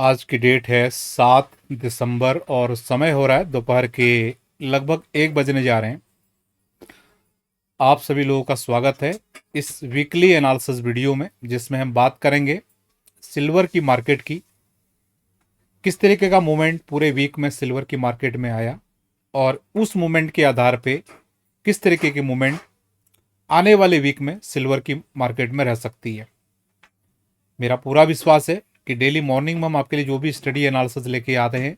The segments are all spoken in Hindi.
आज की डेट है 7 दिसंबर और समय हो रहा है दोपहर के लगभग 1 बजने जा रहे हैं। आप सभी लोगों का स्वागत है इस वीकली एनालिसिस वीडियो में, जिसमें हम बात करेंगे सिल्वर की मार्केट की। किस तरीके का मूवमेंट पूरे वीक में सिल्वर की मार्केट में आया और उस मूवमेंट के आधार पे किस तरीके की मूवमेंट आने वाले वीक में सिल्वर की मार्केट में रह सकती है। मेरा पूरा विश्वास है कि डेली मॉर्निंग में हम आपके लिए जो भी स्टडी एनालिसिस लेके आते हैं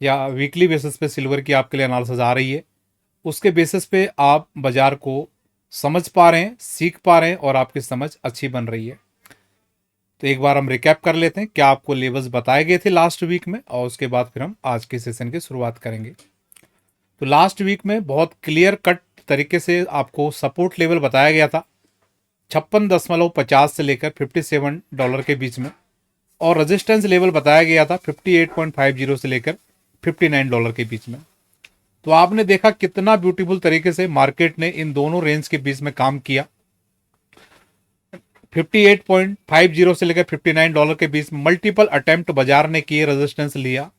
या वीकली बेसिस पे सिल्वर की आपके लिए एनालिसिस आ रही है, उसके बेसिस पे आप बाजार को समझ पा रहे हैं, सीख पा रहे हैं और आपकी समझ अच्छी बन रही है। तो एक बार हम रिकैप कर लेते हैं क्या आपको लेवल्स बताए गए थे लास्ट वीक में, और उसके बाद फिर हम आज के सेशन की शुरुआत करेंगे। तो लास्ट वीक में बहुत क्लियर कट तरीके से आपको सपोर्ट लेवल बताया गया था 56.50 से लेकर $57 के बीच में, और रेजिस्टेंस लेवल बताया गया था 58.50 से लेकर $59 के बीच में। तो आपने देखा कितना ब्यूटीफुल तरीके से मार्केट ने इन दोनों रेंज के बीच में काम किया। 58.50 से लेकर $59 के बीच में मल्टीपल अटेम्प्ट बाजार ने किए, रेजिस्टेंस लिया,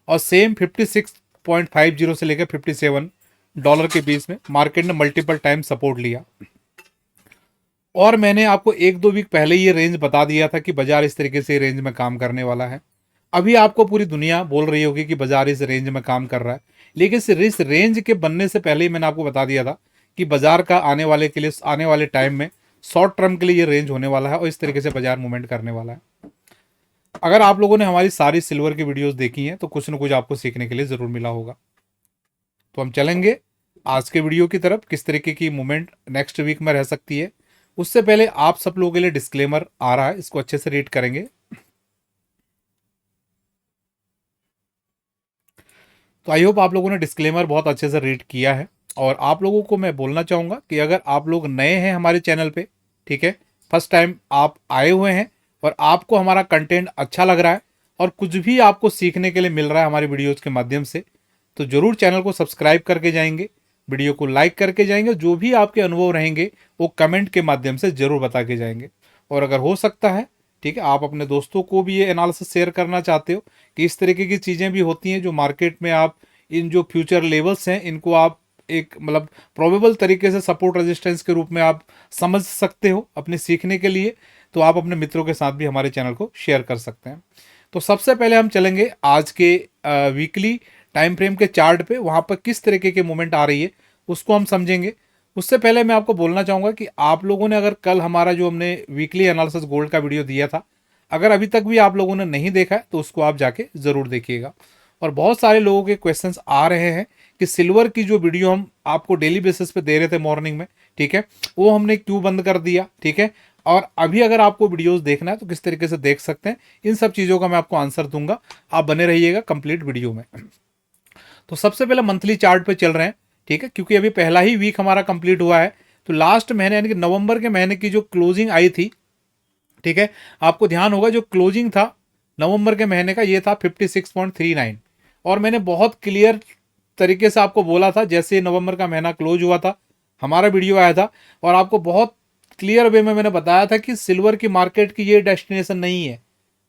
और सेम 56.50 से लेकर $57 के बीच में मार्केट ने मल्टीपल टाइम सपोर्ट लिया। और मैंने आपको 1-2 वीक पहले ये रेंज बता दिया था कि बाजार इस तरीके से रेंज में काम करने वाला है। अभी आपको पूरी दुनिया बोल रही होगी कि बाजार इस रेंज में काम कर रहा है, लेकिन इस रेंज के बनने से पहले ही मैंने आपको बता दिया था कि बाजार का आने वाले टाइम में शॉर्ट टर्म के लिए ये रेंज होने वाला है और इस तरीके से बाजार मूवमेंट करने वाला है। अगर आप लोगों ने हमारी सारी सिल्वर की वीडियोस देखी हैं तो कुछ ना कुछ आपको सीखने के लिए जरूर मिला होगा। तो हम चलेंगे आज के वीडियो की तरफ, किस तरीके की मूवमेंट नेक्स्ट वीक में रह सकती है। उससे पहले आप सब लोगों के लिए डिस्क्लेमर आ रहा है, इसको अच्छे से रीड करेंगे। तो आई होप आप लोगों ने डिस्क्लेमर बहुत अच्छे से रीड किया है। और आप लोगों को मैं बोलना चाहूँगा कि अगर आप लोग नए हैं हमारे चैनल पे, ठीक है, फर्स्ट टाइम आप आए हुए हैं और आपको हमारा कंटेंट अच्छा लग रहा है और कुछ भी आपको सीखने के लिए मिल रहा है हमारी वीडियोज़ के माध्यम से, तो ज़रूर चैनल को सब्सक्राइब करके जाएंगे, वीडियो को लाइक करके जाएंगे, जो भी आपके अनुभव रहेंगे वो कमेंट के माध्यम से ज़रूर बता के जाएंगे। और अगर हो सकता है, ठीक है, आप अपने दोस्तों को भी ये एनालिसिस शेयर करना चाहते हो कि इस तरीके की चीज़ें भी होती हैं जो मार्केट में आप इन जो फ्यूचर लेवल्स हैं इनको आप एक मतलब प्रोबेबल तरीके से सपोर्ट रेजिस्टेंस के रूप में आप समझ सकते हो अपने सीखने के लिए, तो आप अपने मित्रों के साथ भी हमारे चैनल को शेयर कर सकते हैं। तो सबसे पहले हम चलेंगे आज के वीकली टाइम फ्रेम के चार्ट पे, वहाँ पर किस तरीके के मूवमेंट आ रही है उसको हम समझेंगे। उससे पहले मैं आपको बोलना चाहूँगा कि आप लोगों ने अगर कल हमारा जो हमने वीकली एनालिसिस गोल्ड का वीडियो दिया था, अगर अभी तक भी आप लोगों ने नहीं देखा है तो उसको आप जाके ज़रूर देखिएगा। और बहुत सारे लोगों के क्वेश्चंस आ रहे हैं कि सिल्वर की जो वीडियो हम आपको डेली बेसिस पे दे रहे थे मॉर्निंग में, ठीक है, वो हमने क्यों बंद कर दिया, ठीक है, और अभी अगर आपको वीडियोस देखना है तो किस तरीके से देख सकते हैं, इन सब चीज़ों का मैं आपको आंसर दूंगा। आप बने रहिएगा कंप्लीट वीडियो में। तो सबसे पहले मंथली चार्ट पे चल रहे हैं, ठीक है, क्योंकि अभी पहला ही वीक हमारा कंप्लीट हुआ है। तो लास्ट महीने यानी कि नवंबर के महीने की जो क्लोजिंग आई थी, ठीक है, आपको ध्यान होगा जो क्लोजिंग था नवंबर के महीने का ये था 56.39, और मैंने बहुत क्लियर तरीके से आपको बोला था जैसे नवंबर का महीना क्लोज हुआ था, हमारा वीडियो आया था, और आपको बहुत क्लियर वे में मैंने बताया था कि सिल्वर की मार्केट की ये डेस्टिनेशन नहीं है।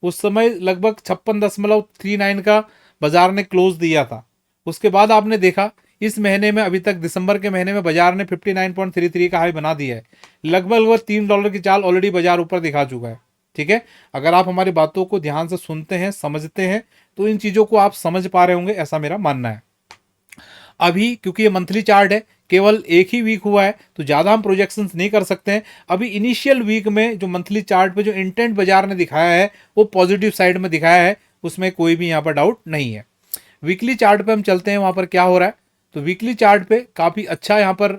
उस समय लगभग 56.39 का बाजार ने क्लोज दिया था। उसके बाद आपने देखा इस महीने में, अभी तक दिसंबर के महीने में बाजार ने 59.33 का हाई बना दिया है। लगभग $3 की चाल ऑलरेडी बाजार ऊपर दिखा चुका है, ठीक है। अगर आप हमारी बातों को ध्यान से सुनते हैं, समझते हैं, तो इन चीज़ों को आप समझ पा रहे होंगे, ऐसा मेरा मानना है। अभी क्योंकि ये मंथली चार्ट है, केवल एक ही वीक हुआ है, तो ज़्यादा हम प्रोजेक्शंस नहीं कर सकते हैं। अभी इनिशियल वीक में जो मंथली चार्ट पे जो इंटेंट बाजार ने दिखाया है वो पॉजिटिव साइड में दिखाया है, उसमें कोई भी यहाँ पर डाउट नहीं है। वीकली चार्ट पे हम चलते हैं, वहाँ पर क्या हो रहा है। तो वीकली चार्ट पे काफ़ी अच्छा यहाँ पर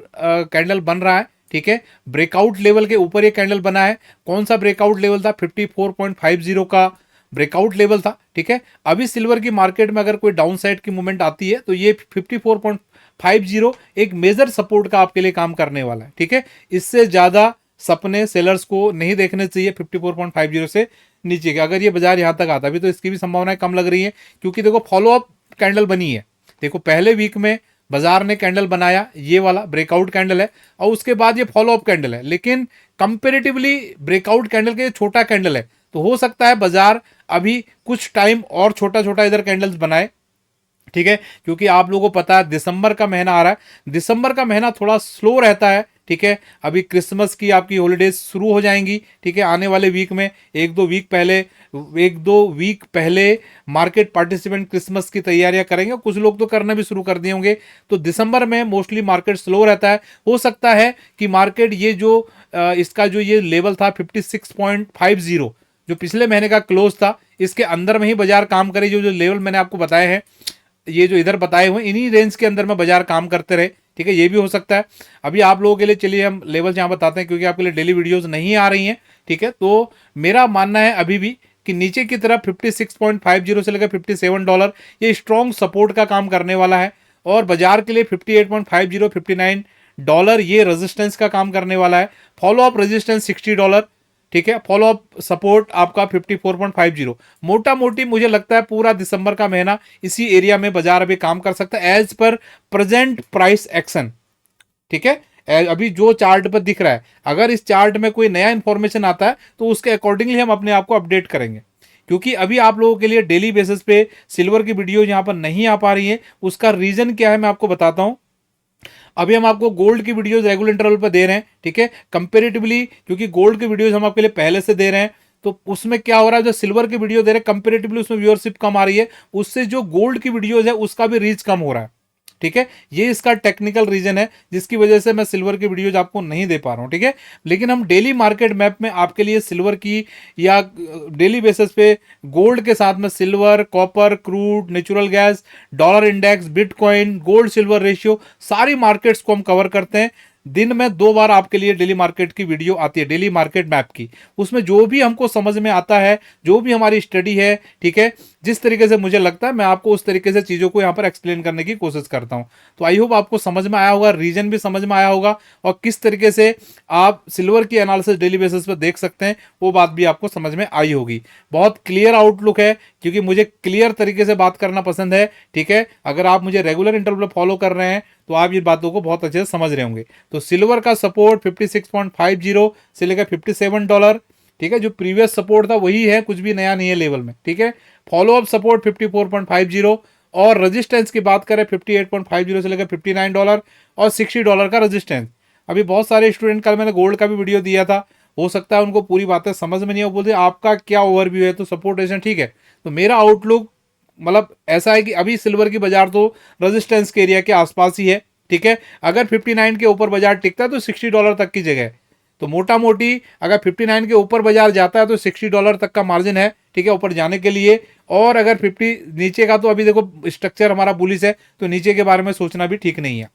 कैंडल बन रहा है, ठीक है। ब्रेकआउट लेवल के ऊपर ये कैंडल बना है। कौन सा ब्रेकआउट लेवल था? 54.50 का ब्रेकआउट लेवल था, ठीक है। अभी सिल्वर की मार्केट में अगर कोई डाउन साइड की मूवमेंट आती है तो ये 54.50 एक मेजर सपोर्ट का आपके लिए काम करने वाला है, ठीक है। इससे ज़्यादा सपने सेलर्स को नहीं देखने चाहिए 54.50 से नीचे के। अगर ये बाजार यहाँ तक आता भी तो इसकी भी संभावनाएं कम लग रही है, क्योंकि देखो फॉलोअप कैंडल बनी है। देखो पहले वीक में बाजार ने कैंडल बनाया, ये वाला ब्रेकआउट कैंडल है, और उसके बाद ये फॉलोअप कैंडल है, लेकिन कंपेरेटिवली ब्रेकआउट कैंडल के छोटा कैंडल है, तो हो सकता है बाजार अभी कुछ टाइम और छोटा छोटा इधर कैंडल्स बनाए, ठीक है, क्योंकि आप लोगों को पता है दिसंबर का महीना आ रहा है, दिसंबर का महीना थोड़ा स्लो रहता है, ठीक है। अभी क्रिसमस की आपकी हॉलीडेज शुरू हो जाएंगी, ठीक है, आने वाले वीक में एक दो वीक पहले मार्केट पार्टिसिपेंट क्रिसमस की तैयारियां करेंगे, कुछ लोग तो करना भी शुरू कर दिए होंगे। तो दिसंबर में मोस्टली मार्केट स्लो रहता है। हो सकता है कि मार्केट ये जो इसका जो ये लेवल था 56.50, जो पिछले महीने का क्लोज था, इसके अंदर में ही बाजार काम करे। जो जो लेवल मैंने आपको बताए हैं, ये जो इधर बताए हुए, इन्हीं रेंज के अंदर में बाजार काम करते रहे, ठीक है, ये भी हो सकता है। अभी आप लोगों के लिए चलिए हम लेवल यहाँ बताते हैं, क्योंकि आपके लिए डेली वीडियोस नहीं आ रही हैं, ठीक है। तो मेरा मानना है अभी भी कि नीचे की तरफ 56.50 से लेकर $57 ये स्ट्रॉन्ग सपोर्ट का काम करने वाला है, और बाजार के लिए 58.50 $59 ये रेजिस्टेंस का काम करने वाला है। फॉलो अप रेजिस्टेंस $60, ठीक है, फॉलो अप सपोर्ट आपका 54.50। मोटा मोटी मुझे लगता है पूरा दिसंबर का महीना इसी एरिया में बाजार अभी काम कर सकता है as per present price action, ठीक है। अभी जो चार्ट पर दिख रहा है, अगर इस चार्ट में कोई नया इंफॉर्मेशन आता है तो उसके अकॉर्डिंगली हम अपने आप को अपडेट करेंगे, क्योंकि अभी आप लोगों के लिए डेली बेसिस पे सिल्वर की वीडियो यहां पर नहीं आ पा रही है। उसका रीजन क्या है मैं आपको बताता हूं। अभी हम आपको गोल्ड की वीडियोस रेगुलर इंटरवल पर दे रहे हैं, ठीक है, कंपेरेटिवली, क्योंकि गोल्ड की वीडियोस हम आपके लिए पहले से दे रहे हैं, तो उसमें क्या हो रहा है, जो सिल्वर की वीडियो दे रहे हैं कंपेरेटिवली उसमें व्यूअरशिप कम आ रही है, उससे जो गोल्ड की वीडियोस है उसका भी रीच कम हो रहा है, ठीक है। ये इसका टेक्निकल रीजन है जिसकी वजह से मैं सिल्वर की वीडियोज आपको नहीं दे पा रहा हूं, ठीक है। लेकिन हम डेली मार्केट मैप में आपके लिए सिल्वर की या डेली बेसिस पे गोल्ड के साथ में silver, copper, crude, natural gas, dollar index, bitcoin, gold silver ratio, सारी मार्केट्स को हम कवर करते हैं। दिन में 2 बार आपके लिए डेली मार्केट की वीडियो आती है, डेली मार्केट मैप की। उसमें जो भी हमको समझ में आता है, जो भी हमारी स्टडी है, ठीक है, जिस तरीके से मुझे लगता है मैं आपको उस तरीके से चीज़ों को यहाँ पर एक्सप्लेन करने की कोशिश करता हूँ। तो आई होप आपको समझ में आया होगा, रीजन भी समझ में आया होगा, और किस तरीके से आप सिल्वर की एनालिसिस डेली बेसिस पर देख सकते हैं वो बात भी आपको समझ में आई होगी। बहुत क्लियर आउटलुक है, क्योंकि मुझे क्लियर तरीके से बात करना पसंद है, ठीक है। अगर आप मुझे रेगुलर इंटरवल फॉलो कर रहे हैं तो आप ये बातों को बहुत अच्छे से समझ रहे होंगे। तो सिल्वर का सपोर्ट 56.50 से लेकर $57, ठीक है, जो प्रीवियस सपोर्ट था वही है, कुछ भी नया नहीं है लेवल में, ठीक है। फॉलो अप सपोर्ट 54.50, और रेजिस्टेंस की बात करें 58.50 से लेकर $59 और $60 का रेजिस्टेंस। अभी बहुत सारे स्टूडेंट, कल मैंने गोल्ड का भी वीडियो दिया था, हो सकता है उनको पूरी बातें समझ में नहीं हो, बोलते आपका क्या ओवरव्यू है, तो सपोर्ट रेजिस्टेंस, ठीक है। तो मेरा आउटलुक मतलब ऐसा है कि अभी सिल्वर की बाजार तो रेजिस्टेंस के एरिया के आसपास ही है, ठीक है। अगर 59 के ऊपर बाजार टिकता है तो $60 तक की जगह है। तो मोटा मोटी अगर 59 के ऊपर बाजार जाता है तो $60 तक का मार्जिन है, ठीक है, ऊपर जाने के लिए। और अगर 50 नीचे का, तो अभी देखो स्ट्रक्चर हमारा बुलिश है, तो नीचे के बारे में सोचना भी ठीक नहीं है,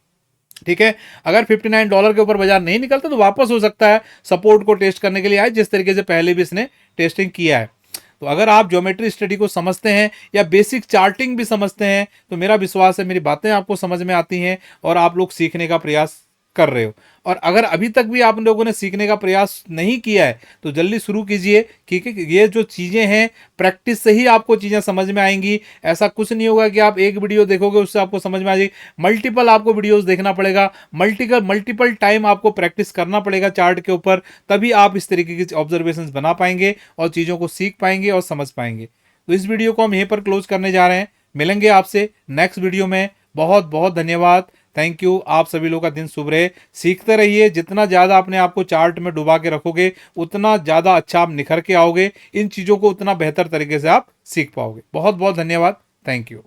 ठीक है। अगर $59 के ऊपर बाजार नहीं निकलता तो वापस हो सकता है सपोर्ट को टेस्ट करने के लिए आए, जिस तरीके से पहले भी इसने टेस्टिंग किया है। तो अगर आप ज्योमेट्री स्टडी को समझते हैं या बेसिक चार्टिंग भी समझते हैं तो मेरा विश्वास है मेरी बातें आपको समझ में आती हैं और आप लोग सीखने का प्रयास कर रहे हो। और अगर अभी तक भी आप लोगों ने सीखने का प्रयास नहीं किया है तो जल्दी शुरू कीजिए, क्योंकि ये जो चीज़ें हैं प्रैक्टिस से ही आपको चीज़ें समझ में आएंगी। ऐसा कुछ नहीं होगा कि आप एक वीडियो देखोगे उससे आपको समझ में आ जाएगी, मल्टीपल आपको वीडियोस देखना पड़ेगा, मल्टीपल टाइम आपको प्रैक्टिस करना पड़ेगा चार्ट के ऊपर, तभी आप इस तरीके की ऑब्जर्वेशंस बना पाएंगे और चीज़ों को सीख पाएंगे और समझ पाएंगे। तो इस वीडियो को हम यहीं पर क्लोज करने जा रहे हैं, मिलेंगे आपसे नेक्स्ट वीडियो में। बहुत बहुत धन्यवाद, थैंक यू। आप सभी लोगों का दिन शुभ रहे, सीखते रहिए। जितना ज़्यादा अपने आप को चार्ट में डुबा के रखोगे उतना ज़्यादा अच्छा आप निखर के आओगे, इन चीज़ों को उतना बेहतर तरीके से आप सीख पाओगे। बहुत बहुत धन्यवाद, थैंक यू।